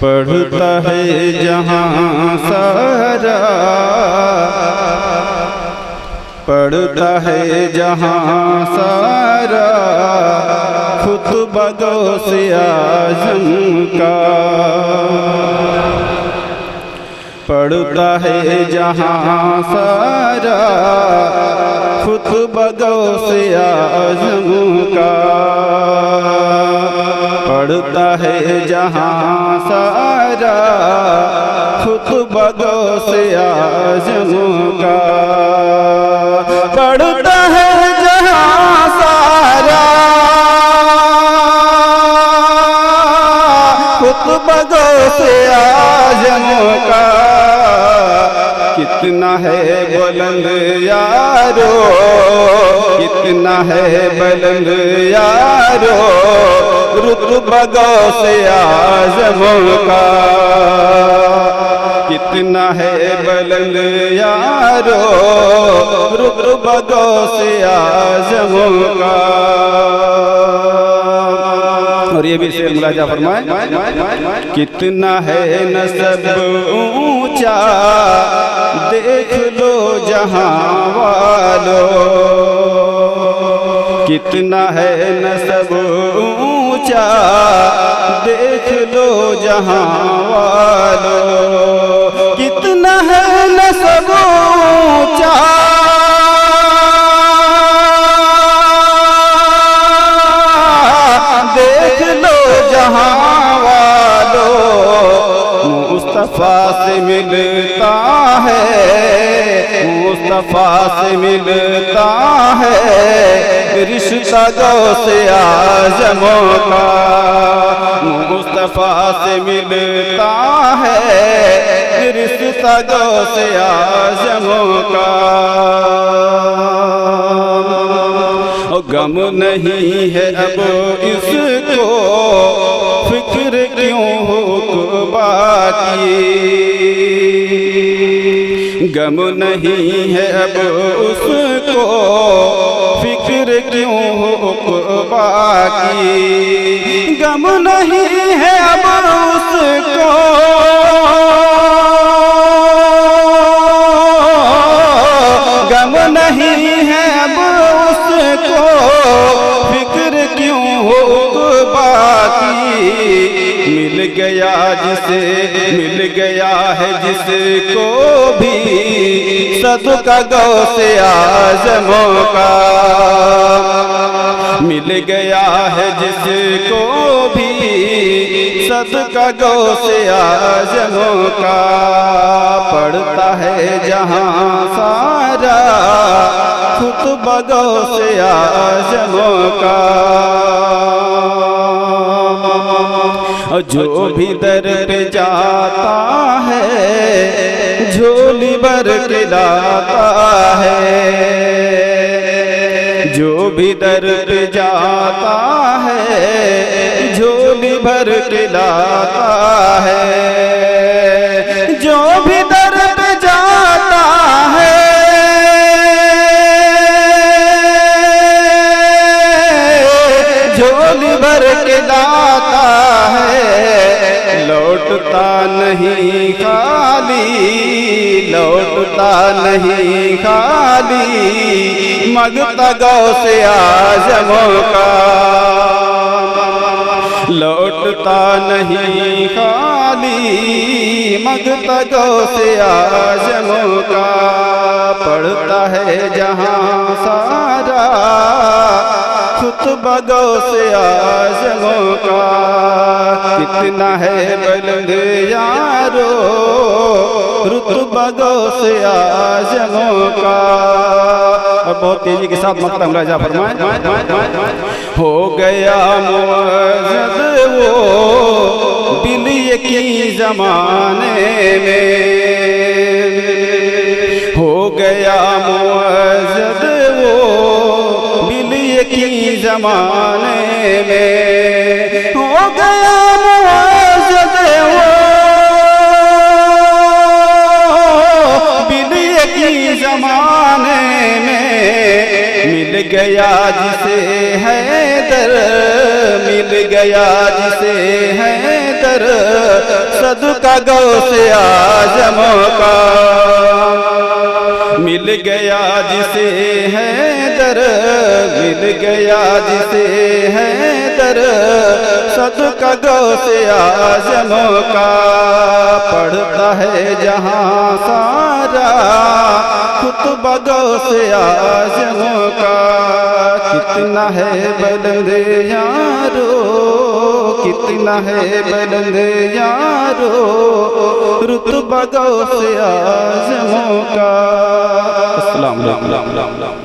पढ़ता है जहाँ सारा, पढ़ता है जहाँ सारा खुतबा गौसे आज़म का। पढ़ता है जहाँ सारा खुतबा गौसे आज़म का। पढ़ता है जहाँ सारा खुतबा गौसे आज़म का। पढ़ता है जहाँ सारा खुतबा गौसे आज़म का। कितना है बुलंद यारो, कितना है बुलंद यारो रुतबा गौसे आज़म का। कितना है बुलंद यारो रुतबा गौसे आज़म का। और ये भी शेर मुलाजा फरमाए, कितना है नसब ऊंचा देख लो जहां वालो। कितना है नसब ऊंचा देख लो जहां वालो। कितना है नसब ऊंचा देख लो जहां वालो। मुस्तफा से मिलता है, मुस्तफा से मिलता है रिश्ता गौसे आज़म का। मुस्तफा से मिलता है रिश्ता गौसे आज़म का। गम नहीं है अब इसको फिक्र क्यों हो बाकी। गम नहीं है अब उसको फिक्र क्यों हो बाकी। गम नहीं है अब उसको गम नहीं है अब उसको फिक्र क्यों हो बाकी। मिल गया जिसे मिल गया है जिसको भी सदका गौसे आज़म का। मिल गया है जिसको भी सदका गौसे आज़म का। पढ़ता है जहाँ सारा खुतबा गौसे आज़म का। जो भी दर पे जाता है झोली भर के लाता है। जो भी दर पे जाता है झोली भर के लाता है। जो भी दर पे जाता है झोली भर के लाता है। लौटता नहीं खाली, लौटता नहीं खाली मगता गौसे आज़म का। लौटता नहीं खाली मगता गौसे आज़म का। पढ़ता है जहाँ सारा खुतबा गौसे आज़म का। कितना है बुलंद यारो रुतबा गौसे आज़म का। अब बहुत तेजी के साथ मक्ता मुलाजा फरमाए। हो गया मुअज़्ज़ज़ वो बिलिए की ज़माने में। हो गया मुअज़्ज़ज़ वो बिलिए की ज़माने में। हो गया मुअज़्ज़ज़ वो बिलिए की ज़माने में। मिल गया जिसे हैदर, मिल गया जिसे हैदर सदका गौसे आज़म का। मिल गया जिसे है दर, मिल गया जिसे है दर, सदका गौसे आज़म का। पढ़ता है जहाँ सारा खुतबा गौसे आज़म का। कितना है बुलंद यारो, कितना है बुलंद यारो, रुतबा गौसे आज़म का। अस्सलाम वालेकुम।